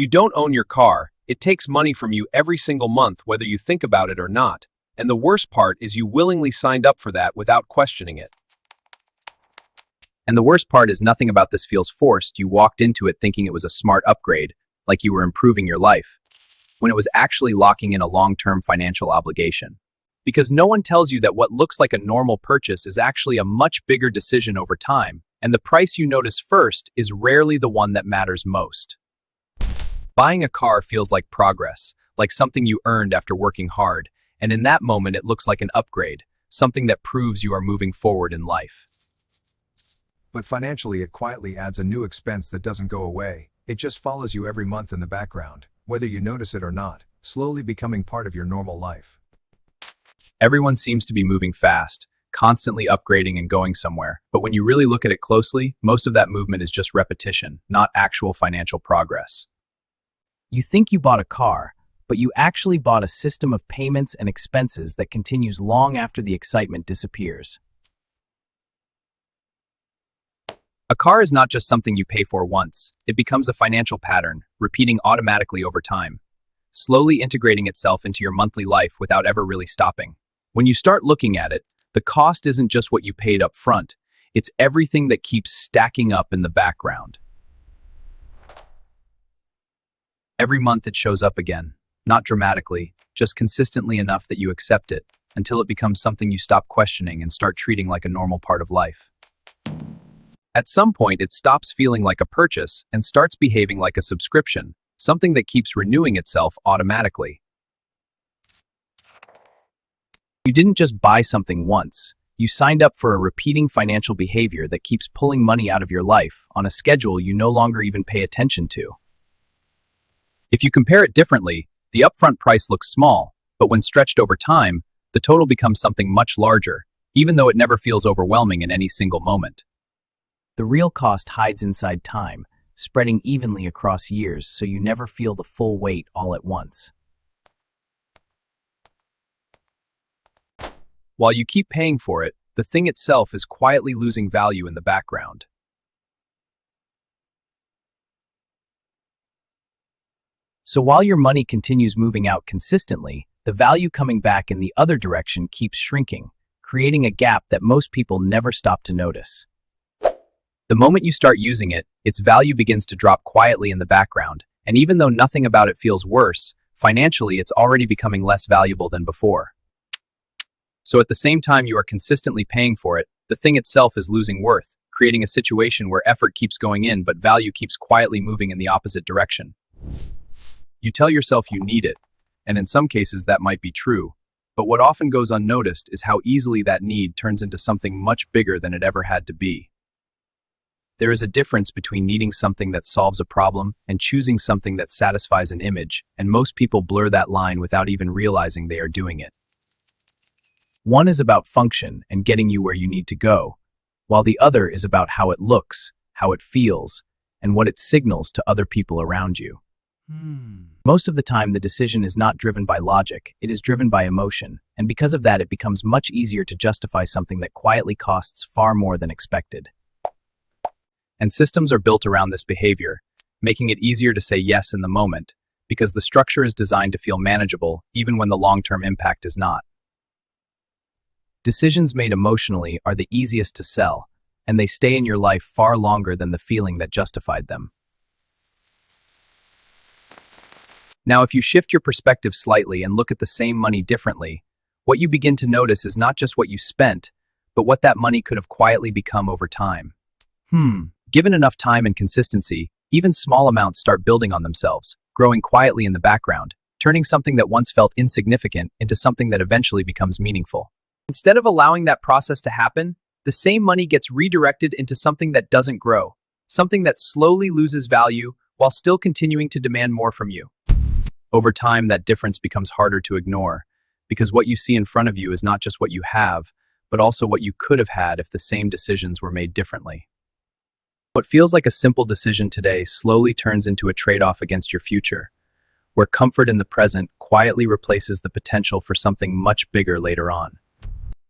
You don't own your car. It takes money from you every single month, whether you think about it or not. And the worst part is you willingly signed up for that without questioning it. And the worst part is nothing about this feels forced. You walked into it thinking it was a smart upgrade, like you were improving your life, when it was actually locking in a long-term financial obligation. Because no one tells you that what looks like a normal purchase is actually a much bigger decision over time, and the price you notice first is rarely the one that matters most. Buying a car feels like progress, like something you earned after working hard, and in that moment it looks like an upgrade, something that proves you are moving forward in life. But financially, it quietly adds a new expense that doesn't go away. It just follows you every month in the background, whether you notice it or not, slowly becoming part of your normal life. Everyone seems to be moving fast, constantly upgrading and going somewhere, but when you really look at it closely, most of that movement is just repetition, not actual financial progress. You think you bought a car, but you actually bought a system of payments and expenses that continues long after the excitement disappears. A car is not just something you pay for once. It becomes a financial pattern, repeating automatically over time, slowly integrating itself into your monthly life without ever really stopping. When you start looking at it, the cost isn't just what you paid up front. It's everything that keeps stacking up in the background. Every month it shows up again, not dramatically, just consistently enough that you accept it, until it becomes something you stop questioning and start treating like a normal part of life. At some point, it stops feeling like a purchase and starts behaving like a subscription, something that keeps renewing itself automatically. You didn't just buy something once. You signed up for a repeating financial behavior that keeps pulling money out of your life on a schedule you no longer even pay attention to. If you compare it differently, the upfront price looks small, but when stretched over time, the total becomes something much larger, even though it never feels overwhelming in any single moment. The real cost hides inside time, spreading evenly across years so you never feel the full weight all at once. While you keep paying for it, the thing itself is quietly losing value in the background. So while your money continues moving out consistently, the value coming back in the other direction keeps shrinking, creating a gap that most people never stop to notice. The moment you start using it, its value begins to drop quietly in the background, and even though nothing about it feels worse, financially it's already becoming less valuable than before. So at the same time you are consistently paying for it, the thing itself is losing worth, creating a situation where effort keeps going in but value keeps quietly moving in the opposite direction. You tell yourself you need it, and in some cases that might be true, but what often goes unnoticed is how easily that need turns into something much bigger than it ever had to be. There is a difference between needing something that solves a problem and choosing something that satisfies an image, and most people blur that line without even realizing they are doing it. One is about function and getting you where you need to go, while the other is about how it looks, how it feels, and what it signals to other people around you. Most of the time, the decision is not driven by logic, it is driven by emotion, and because of that, it becomes much easier to justify something that quietly costs far more than expected. And systems are built around this behavior, making it easier to say yes in the moment, because the structure is designed to feel manageable even when the long-term impact is not. Decisions made emotionally are the easiest to sell, and they stay in your life far longer than the feeling that justified them. Now, if you shift your perspective slightly and look at the same money differently, what you begin to notice is not just what you spent, but what that money could have quietly become over time. Given enough time and consistency, even small amounts start building on themselves, growing quietly in the background, turning something that once felt insignificant into something that eventually becomes meaningful. Instead of allowing that process to happen, the same money gets redirected into something that doesn't grow, something that slowly loses value while still continuing to demand more from you. Over time, that difference becomes harder to ignore, because what you see in front of you is not just what you have, but also what you could have had if the same decisions were made differently. What feels like a simple decision today slowly turns into a trade-off against your future, where comfort in the present quietly replaces the potential for something much bigger later on.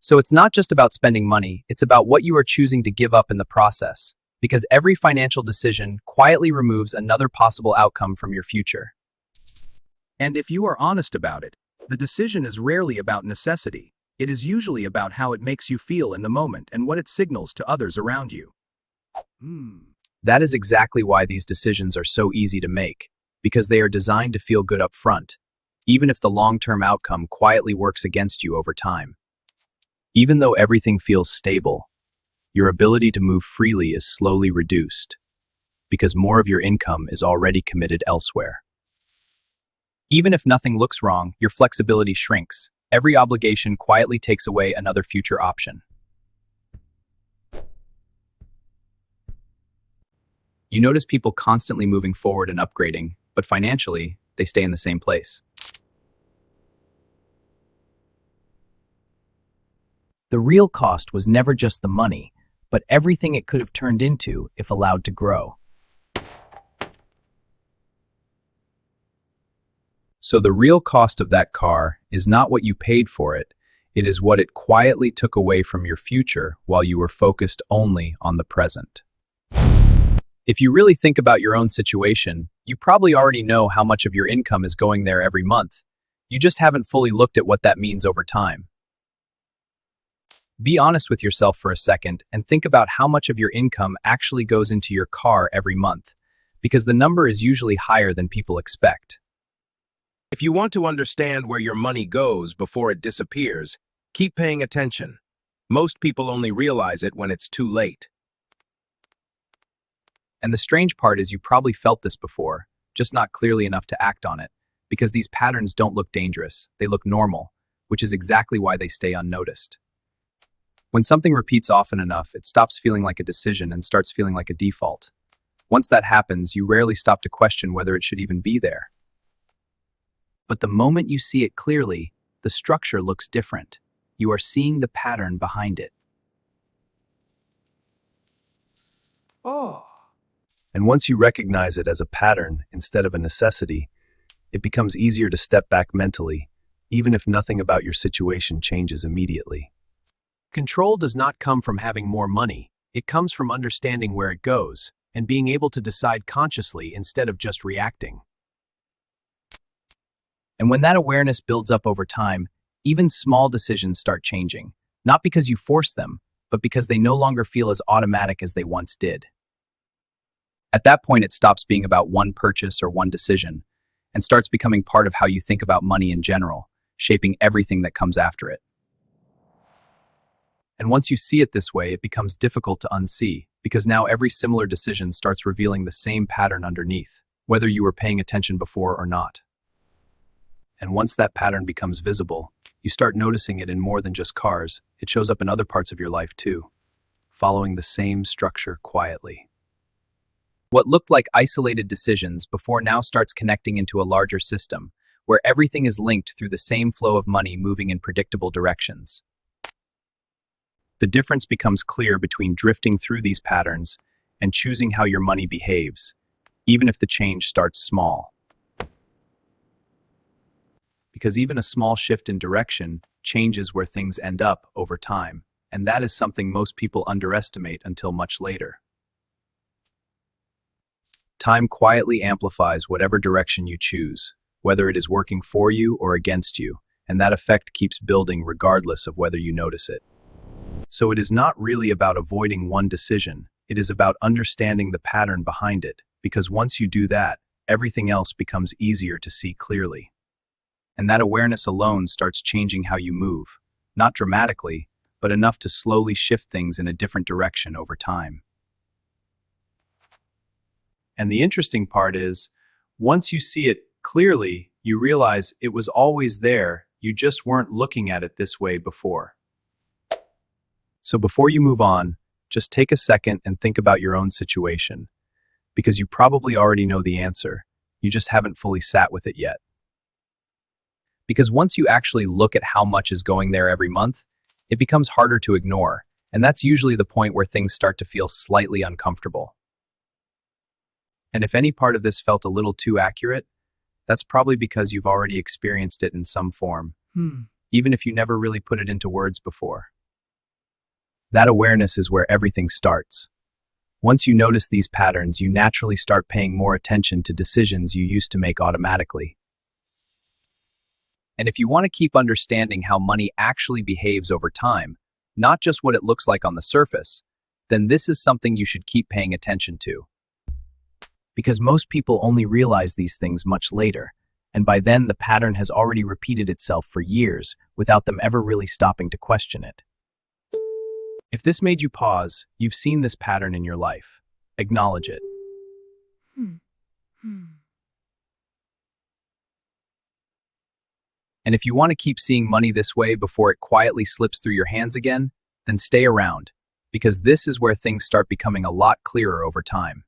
So it's not just about spending money, it's about what you are choosing to give up in the process. Because every financial decision quietly removes another possible outcome from your future. And if you are honest about it, the decision is rarely about necessity. It is usually about how it makes you feel in the moment and what it signals to others around you. That is exactly why these decisions are so easy to make, because they are designed to feel good up front, even if the long-term outcome quietly works against you over time. Even though everything feels stable, your ability to move freely is slowly reduced, because more of your income is already committed elsewhere. Even if nothing looks wrong, your flexibility shrinks. Every obligation quietly takes away another future option. You notice people constantly moving forward and upgrading, but financially, they stay in the same place. The real cost was never just the money, but everything it could have turned into if allowed to grow. So the real cost of that car is not what you paid for it, it is what it quietly took away from your future while you were focused only on the present. If you really think about your own situation, you probably already know how much of your income is going there every month. You just haven't fully looked at what that means over time. Be honest with yourself for a second and think about how much of your income actually goes into your car every month, because the number is usually higher than people expect. If you want to understand where your money goes before it disappears, keep paying attention. Most people only realize it when it's too late. And the strange part is you probably felt this before, just not clearly enough to act on it, because these patterns don't look dangerous, they look normal, which is exactly why they stay unnoticed. When something repeats often enough, it stops feeling like a decision and starts feeling like a default. Once that happens, you rarely stop to question whether it should even be there. But the moment you see it clearly, the structure looks different. You are seeing the pattern behind it. And once you recognize it as a pattern instead of a necessity, it becomes easier to step back mentally, even if nothing about your situation changes immediately. Control does not come from having more money. It comes from understanding where it goes and being able to decide consciously instead of just reacting. And when that awareness builds up over time, even small decisions start changing, not because you force them, but because they no longer feel as automatic as they once did. At that point, it stops being about one purchase or one decision, and starts becoming part of how you think about money in general, shaping everything that comes after it. And once you see it this way, it becomes difficult to unsee, because now every similar decision starts revealing the same pattern underneath, whether you were paying attention before or not. And once that pattern becomes visible, you start noticing it in more than just cars. It shows up in other parts of your life too, following the same structure quietly. What looked like isolated decisions before now starts connecting into a larger system, where everything is linked through the same flow of money moving in predictable directions. The difference becomes clear between drifting through these patterns and choosing how your money behaves, even if the change starts small. Because even a small shift in direction changes where things end up over time, and that is something most people underestimate until much later. Time quietly amplifies whatever direction you choose, whether it is working for you or against you, and that effect keeps building regardless of whether you notice it. So it is not really about avoiding one decision, it is about understanding the pattern behind it, because once you do that, everything else becomes easier to see clearly. And that awareness alone starts changing how you move, not dramatically, but enough to slowly shift things in a different direction over time. And the interesting part is, once you see it clearly, you realize it was always there, you just weren't looking at it this way before. So before you move on, just take a second and think about your own situation, because you probably already know the answer, you just haven't fully sat with it yet. Because once you actually look at how much is going there every month, it becomes harder to ignore, and that's usually the point where things start to feel slightly uncomfortable. And if any part of this felt a little too accurate, that's probably because you've already experienced it in some form, even if you never really put it into words before. That awareness is where everything starts. Once you notice these patterns, you naturally start paying more attention to decisions you used to make automatically. And if you want to keep understanding how money actually behaves over time, not just what it looks like on the surface, then this is something you should keep paying attention to. Because most people only realize these things much later, and by then the pattern has already repeated itself for years without them ever really stopping to question it. If this made you pause, you've seen this pattern in your life. Acknowledge it. And if you want to keep seeing money this way before it quietly slips through your hands again, then stay around, because this is where things start becoming a lot clearer over time.